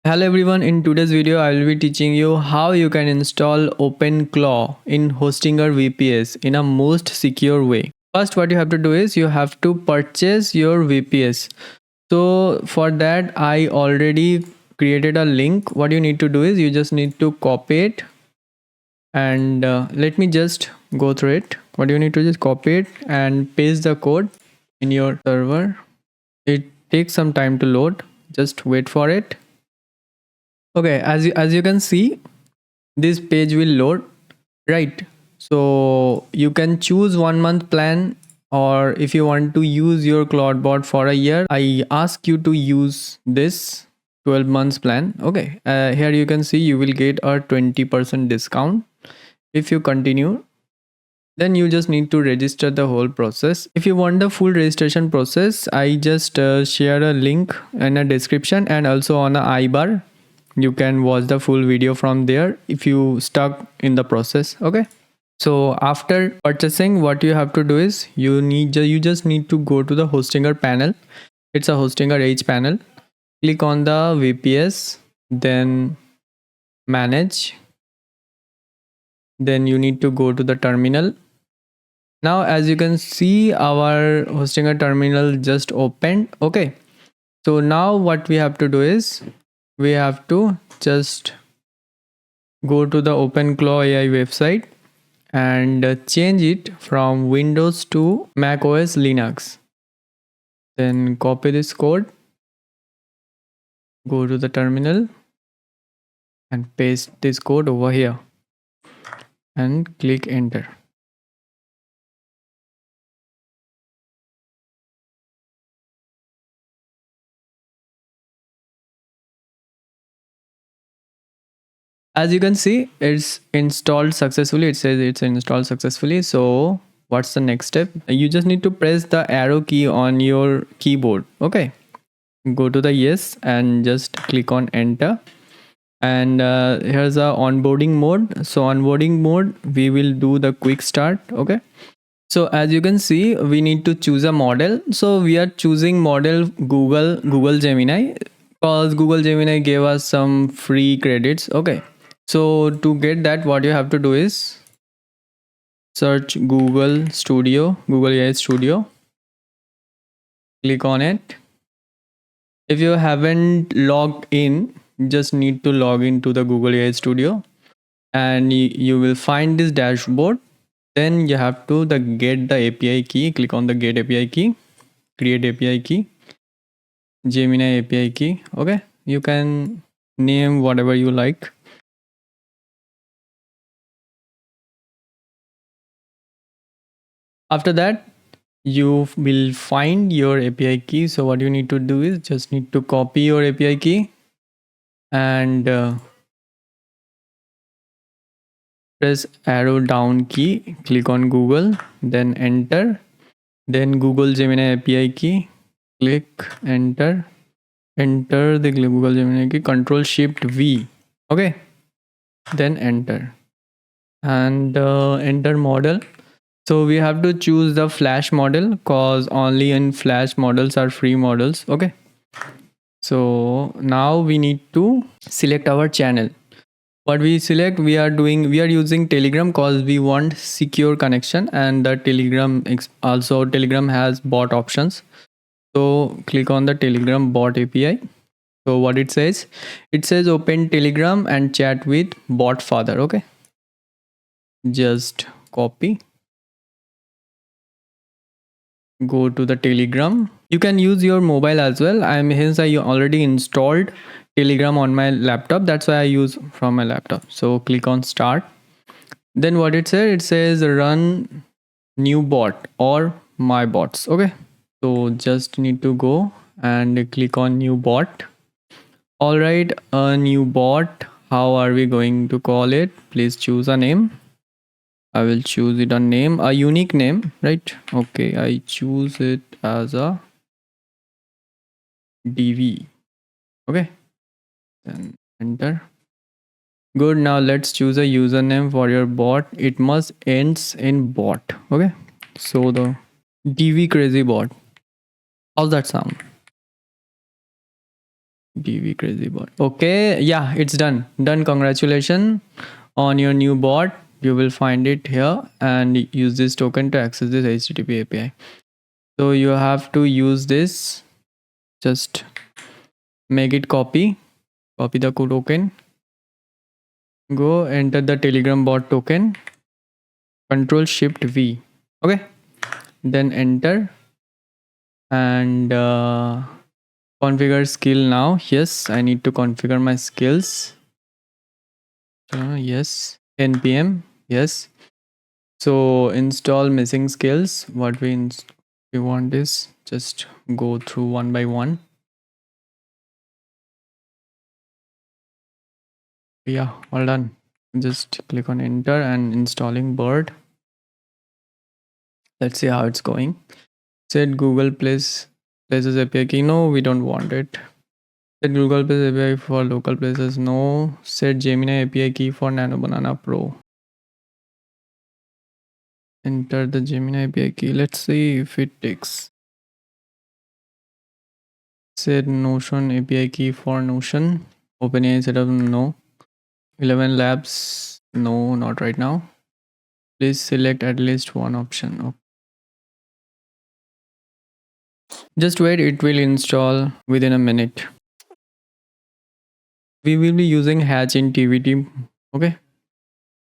Hello everyone, in today's video I will be teaching you how you can install OpenClaw in hosting or VPS in a most secure way. First, what you have to do is you have to purchase your VPS. So for that I already created a link. What you need to do is you just need to copy it and let me just go through it. What you need to just copy it and paste the code in your server. It takes some time to load. Just wait for it. Okay, as you can see, this page will load, right? So you can choose 1 month plan, or if you want to use your Clawdbot for a year, I ask you to use this 12 months plan. Okay, here you can see you will get a 20% discount if you continue. Then you just need to register the whole process. If you want the full registration process, I just share a link in a description and also on a iBar. You can watch the full video from there if you stuck in the process. Okay, so after purchasing, what you have to do is you just need to go to the hostinger panel. It's a hostinger H panel. Click on the VPS, then manage. Then you need to go to the terminal. Now as you can see, our hostinger terminal just opened. Okay, so now what we have to do is we have to just go to the OpenClaw AI website and change it from Windows to Mac OS Linux. Then copy this code, go to the terminal and paste this code over here and click enter. As you can see, it's installed successfully. It says it's installed successfully. So what's the next step? You just need to press the arrow key on your keyboard. Okay, go to the yes and just click on enter. And here's a onboarding mode. So onboarding mode, we will do the quick start. Okay, so as you can see, we need to choose a model. So we are choosing model Google Gemini, because Google Gemini gave us some free credits. Okay, so to get that, what you have to do is search Google AI Studio, click on it. If you haven't logged in, just need to log into the Google AI Studio and you will find this dashboard. Then you have to get the API key. Click on the get API key, create API key, Gemini API key. Okay, you can name whatever you like. After that, you will find your API key. So what you need to do is just need to copy your API key and press arrow down key, click on Google, then enter, then Google Gemini API key, click enter, enter the Google Gemini key, Control Shift V. Okay, then enter and enter model. So we have to choose the Flash model because only in Flash models are free models. Okay, so now we need to select our channel. What we select, we are using Telegram because we want secure connection, and the Telegram has bot options. So click on the Telegram bot API. So what it says open Telegram and chat with bot father. Okay, just copy, go to the Telegram. You can use your mobile as well. I already installed Telegram on my laptop, that's why I use from my laptop. So click on start. Then what it says run new bot or my bots. Okay, so just need to go and click on new bot. All right, a new bot. How are we going to call it? Please choose a name. I will choose it a name, a unique name, right? Okay, I choose it as a DV. Okay, then enter. Good, now let's choose a username for your bot. It must ends in bot. Okay, so the DV crazy bot. How's that sound? DV crazy bot. Okay, yeah, it's done. Done. Congratulations on your new bot. You will find it here and use this token to access this HTTP API. So you have to use this. Just make it copy the token. Go enter the Telegram bot token. Control Shift V. Okay. Then enter and configure skill now. Yes, I need to configure my skills. Yes, 10 p.m. Yes. So install missing skills. What we want is just go through one by one. Yeah, all done. Just click on enter and installing bird. Let's see how it's going. Set Google places API key. No, we don't want it. Set Google Places API for local places. No. Set Gemini API key for Nano Banana Pro. Enter the Gemini API key. Let's see if it takes. Set Notion API key for Notion. OpenAI setup. No. 11 Labs. No, not right now. Please select at least one option. Okay. Just wait, it will install within a minute. We will be using Hatch in TVT. Okay.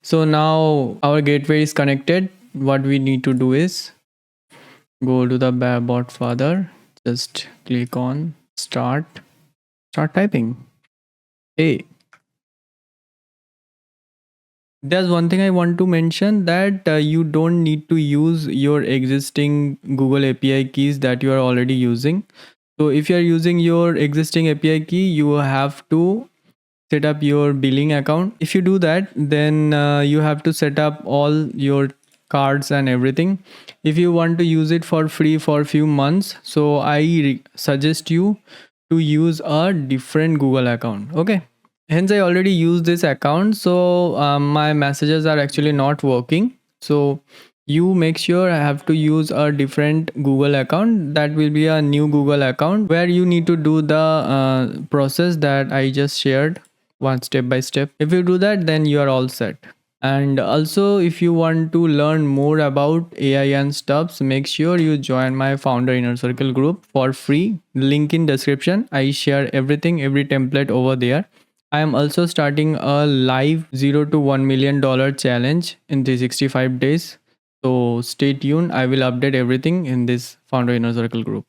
So now our gateway is connected. What we need to do is go to the bot further. Just click on start typing. Hey, there's one thing I want to mention, that you don't need to use your existing Google API keys that you are already using. So if you are using your existing API key, you have to set up your billing account. If you do that, then you have to set up all your cards and everything. If you want to use it for free for a few months, so I suggest you to use a different Google account. Okay. Hence I already use this account, so my messages are actually not working. So you make sure I have to use a different Google account. That will be a new Google account where you need to do the process that I just shared, one step by step. If you do that, then you are all set. And also, if you want to learn more about AI and stuffs, make sure you join my founder inner circle group for free. Link in description. I share everything, every template over there. I am also starting a live $0 to $1 million challenge in 365 days. So stay tuned. I will update everything in this founder inner circle group.